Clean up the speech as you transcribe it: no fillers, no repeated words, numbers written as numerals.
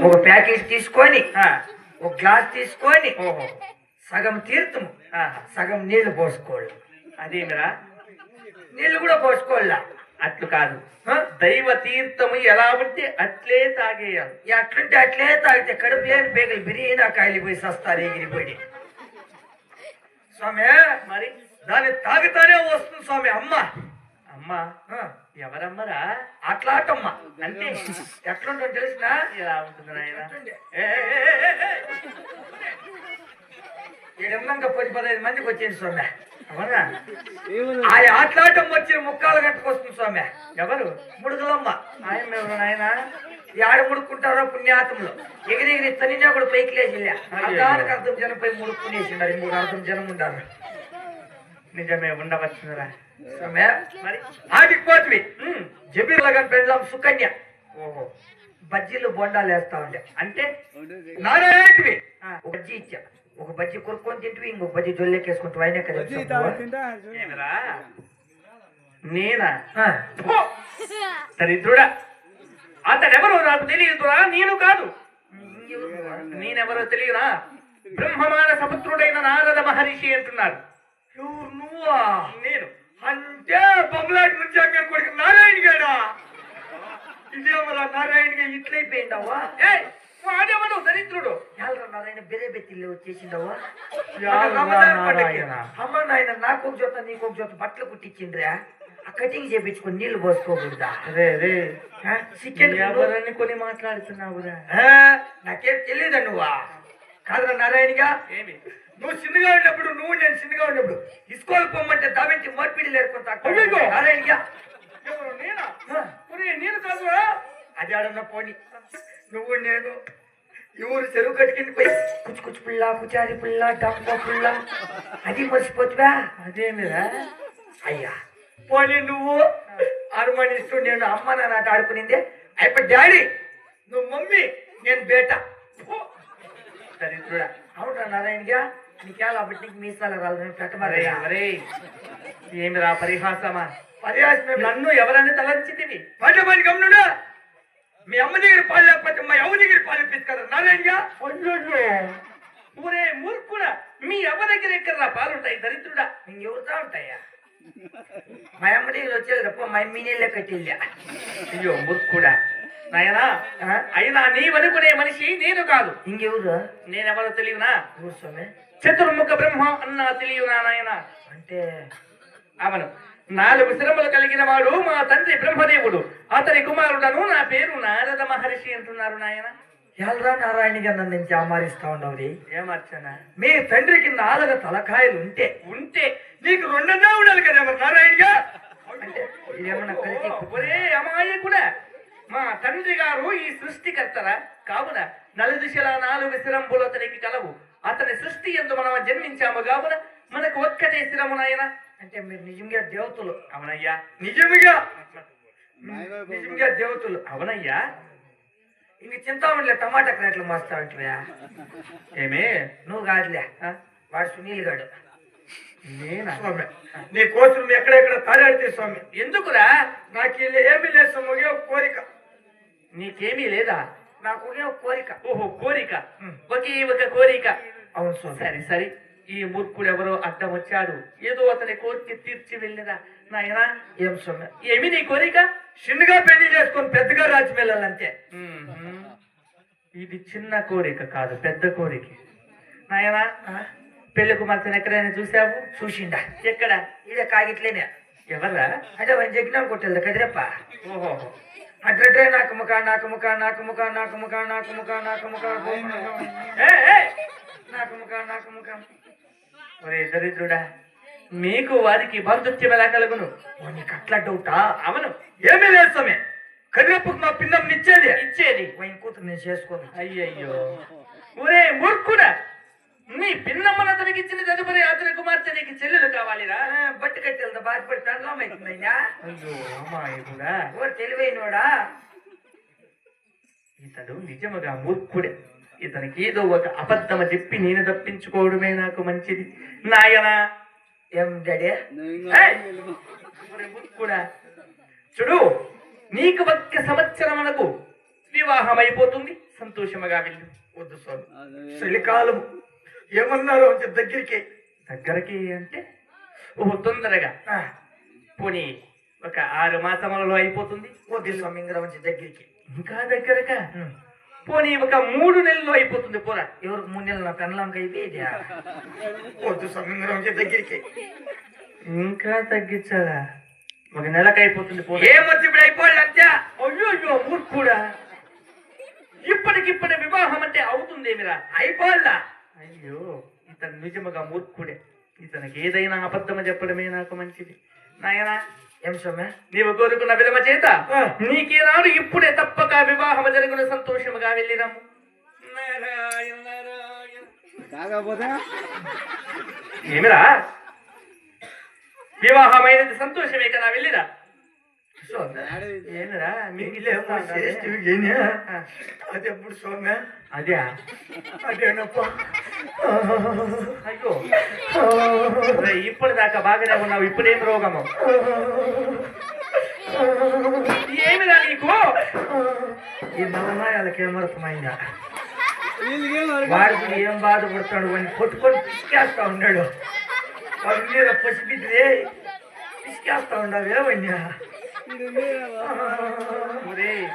ఒక ప్యాకెట్ తీసుకొని ఒక గ్లాస్ తీసుకొని సగం తీర్థము సగం నీళ్లు పోసుకోవాలి. అదేమిరా నీళ్లు కూడా పోసుకోవాలా? అట్లు కాదు, దైవ తీర్థము ఎలా ఉంటే అట్లే తాగేయాలి. అట్లుంటే అట్లే తాగితే కడుపు లేని పేగలు బిర్యానీ కాయలిపోయి సస్తారు ఎగిరిపోయి. స్వామి మరి దాన్ని తాగుతానే వస్తుంది స్వామి. అమ్మ అమ్మ ఎవరమ్మరా? అట్లాటమ్మ అంటే ఎట్లుంటుందో తెలిసిన ఎలా ఉంటుంది నాయన? ఏడన్నాక 10-15 మందికి వచ్చింది స్వామి. అవునా? ఆ ఆటలాటం వచ్చిన ముక్కాలు గంటకు వస్తుంది స్వామి. ఎవరు? ముడుగులమ్మ. ఆయన ఎవరు నాయన? ఆడ ముడుక్కుంటారో పుణ్యాతములు ఎగిరి తనినా కూడా పైకి లేచి అర్థానికి అర్థం జనం పై ముడుక్కునేసిండారు. 3 అర్థం జనం ఉండారు. నిజమే ఉండవచ్చురా స్వామి. మరి ఆటికి పోతుంది జబీర్లగా పెళ్ళాం సుకన్య. ఓహో, బజ్జీలు బొండాలు వేస్తా ఉండే. అంటే నారాయణవి ఒక బజ్జీ ఇచ్చా. ఒక బజ్జీ కొనుక్కొని తింటివి, ఇంకొక బజ్జీ జొల్లెక్కేసుకుంటూ అయినా కదా. ఏమిరా నేనా? దరిద్రుడా, అతడెవరో నాకు తెలియదురా. నేను కాదు. నేనెవరో తెలియరా? బ్రహ్మమాన సపుత్రుడైన నారద మహర్షి అంటున్నారు. నువ్వా? నేను. అంటే బొమ్మలాటి నుంచి అక్కడ కొడుకు నారాయణ గాడా? ఇదేమరా నారాయణగా ఇట్లయిపోయిందవ్వా? వాడేవడు దరిద్రుడు? నారాయణ బెరే బెత్తిల్లో వచ్చేసిందవ్వా? నారాయణ. అమ్మ నాయన నాకు ఒక జొత్త నీకు ఒక జొత్త బట్టలు కుట్టించిండ్రా. ఆ కటింగ్ చేపించుకొని నీళ్లు పోసుకోకూడదా? ఎవరని కొని మాట్లాడుతున్నావురా? నాకేం తెలియదా నువ్వా? కాదురా నారాయణగా. ఏమి నువ్వు చిన్నగా ఉన్నప్పుడు నువ్వు నేను చిన్నగా ఉన్నప్పుడు ఇస్కోల్ పొమ్మంటే దావించి మార్పిడి లేకుంటా నారాయణగా. నేను కాదురా. అది ఆడన్న పోని. నువ్వు నేను ఈ ఊరు చెరువు కట్టుకుని పోయి కుచ్చు కుచ్చు పుల్ల కుచారి పుల్ల డంప పుల్ల అది మర్చిపోతువా? అదేమిరా? అయ్యా పోనీ నువ్వు అనుమానిస్తూ నేను అమ్మ నాన్న ఆట ఆడుకునిందే అయిపోయి డాడీ నువ్వు మమ్మీ నేను బేట. దరిద్రుడా. అవునా నారాయణగా? నీకేలా బట్టి మీసాల రాలని పెట్టమరే. ఏమిరా పరిహాసమా? పరిహాసం నన్ను ఎవరని తలంచితివి? పది మంది గమనుడా. మీ అమ్మ దగ్గర పాలు లేకపోతే మా అమ్మ దగ్గర పాలు ఇప్పించు కదా నారాయణగా. ఊరే మూర్ఖుడా, మీ అవ్వ దగ్గర ఎక్కడ పాలుంటాయి దరిద్రుడా? ఇంకెవరుతా ఉంటాయా? మా అమ్మ దగ్గర వచ్చేది తప్ప మా అమ్మ నీళ్ళే కట్టిల్లా. అయ్యో మూర్ఖుడా. నాయనా, అయినా నీవనుకునే మనిషి నేను కాదు. ఇంకెవరు? నేనెవరో తెలియనా? కూర్చోమే. చతుర్ముఖ బ్రహ్మ అన్నా తెలియనా నాయన? అంటే అవను 4 శిరములు కలిగిన వాడు మా తండ్రి బ్రహ్మదేవుడు. అతని కుమారుడను. నా పేరు నారద మహర్షి అంటున్నారు నాయన. ఎల్రా నారాయణగా నన్ను నుంచి ఆమారిస్తా ఉండవు. ఏమర్చనా? మీ తండ్రికి 4 తలకాయలు ఉంటే నీకు 2 ఉండాలి కదా నారాయణగా. అంటే ఇదేమన్నా కలిసి ఒరే అమాయకుడా, మా తండ్రి గారు ఈ సృష్టికర్తరా కావున 4 దిశల 4 శిరంబులు అతనికి కలవు. అతని సృష్టి ఎందు మనం జన్మించాము కావున మనకు ఒక్కటే శిరము నాయన. అంటే మీరు నిజంగా దేవతలు? అవునయ్యా. నిజంగా దేవతలు? అవునయ్యా. ఇంక చింతామణిలే టమాటా క్రేట్లు మోస్తా ఉంటువా? ఏమే? నువ్వు కాదులే, వాడు సునీల్ గాడు. నేనా? స్వామి నీ కోసం ఎక్కడెక్కడ తాడాడితే స్వామి. ఎందుకురా? నాకు ఏమీ లేదు స్వామి, ఒకే ఒక కోరిక. నీకేమీ లేదా? నాకు ఒకే ఒక కోరిక. ఓహో, కోరిక. ఒకే ఒక కోరిక. అవును స్వామి. సరే సరే. ఈ మూర్ఖుడు ఎవరో అడ్డం వచ్చాడు. ఏదో అతని కోరిక తీర్చి వెళ్ళిరా నాయనా. ఏం స్వామి? ఏమి నీ కోరిక? చిన్నగా పెళ్లి చేసుకొని పెద్దగా రాజు వెళ్ళాలంతే. ఇది చిన్న కోరిక కాదు, పెద్ద కోరిక నాయనా. పెళ్లి కుమార్తెను ఎక్కడైనా చూసావు? చూసిండా? ఎక్కడ? ఇదే కాగిట్లేనే. ఎవర్రా? అంటే వాడిని జగ్నం కొట్టేది కదిరప్ప. ఓహో. అట్లట్లే నాకు ముఖ నాకు ముఖ నాకు ముఖ నాకు ముఖ నాకు ముఖ నాకు ముఖ నాకు ముఖ నాకు ముఖ. ఒరే దరిద్రుడా, మీకు వారికి బంధుత్వం ఎలా కలుగును? నీకు అట్లా డౌటా? అవును. ఏమీ లేస్తామే. కదిరప్పకు మా పిన్నం ఇచ్చేది ఆయన కూతురు నేను చేసుకోను. అయ్యయ్యో. ఒరే మూర్ఖుడా, నీ పిన్నమ్మను అతనికి ఇచ్చిన తదుపరి అతని కుమార్తె నీకు చెల్లెలు కావాలిరా? బట్టి కట్టెళ్తా బాధపడి ప్రాణం అవుతుందయ్యా. అయ్యో అమ్మాయికుడా. ఓ తెలివైనోడా. ఇతడు నిజముగా మూర్ఖుడే. ఇతనికి ఏదో ఒక అబద్ధం చెప్పి నేను తప్పించుకోవడమే నాకు మంచిది నాయనా. ఏం డాడీ? మూర్ఖుడా, చూడు, నీకు 1 సంవత్సరమునకు వివాహం అయిపోతుంది, సంతోషముగా వెళ్ళు. వద్దు స్వామి, చలికాలం ఏమన్నారు కొంచెం దగ్గరికి. దగ్గరకి అంటే ఓహో తొందరగా ఆ, పోనీ ఒక 6 మాసములలో అయిపోతుంది. వద్దు స్వామి, ఇంకా కొంచెం దగ్గరికి. ఇంకా దగ్గరగా పోనీ ఒక 3 నెలల్లో అయిపోతుంది. పోరా, ఎవరికి 3 నెలలు నా పెనలంక అయిపోయింది. వద్దు స్వామి, ఇంకా కొంచెం దగ్గరికి. ఇంకా తగ్గించాలా? 1 నెలకు అయిపోతుంది. పోరా. ఏమొచ్చి ఇప్పుడు అయిపోయింది అంతే. అయ్యో అయ్యో మూర్ఖుడా, ఇప్పటికిప్పుడు వివాహం అంటే అవుతుందేమిరా? అయిపోయిందా? అయ్యో, ఇతను నిజముగా మూర్ఖుడే. ఇతనికి ఏదైనా అబద్ధము చెప్పడమే నాకు మంచిది. నాయనా, ఏం స్వామి? నీవు కోరుకున్న విధమ చేత ఆ. నీకేనాడు ఇప్పుడే తప్పక వివాహము జరుగున, సంతోషముగా వెళ్ళిరాము. నారాయణ నారాయణ. కాకపోతే ఏమిరా? వివాహమైనది సంతోషమే కదా, వెళ్ళిరా. స్వామి, ఏమిరా మీకు ఇల్లేమో చేస్తేవి కానీ అది ఎప్పుడు స్వామి? అదే. అదేనప్ప. అయ్యో, ఇప్పటిదాకా బాగానే ఉన్నావు, ఇప్పుడేం రోగము? ఏమిరా నీకు? ఈ నవనాయాలకి ఏమర్థమైందా? వీళ్ళకేం వాడికి ఏం బాధపడతాడు వాడిని కొట్టుకొని పిసికేస్తా ఉన్నాడు. వాడి మీద పసిపిద్దే పిసికేస్తా ఉండవు ఏమన్నా? ఒరేయ్,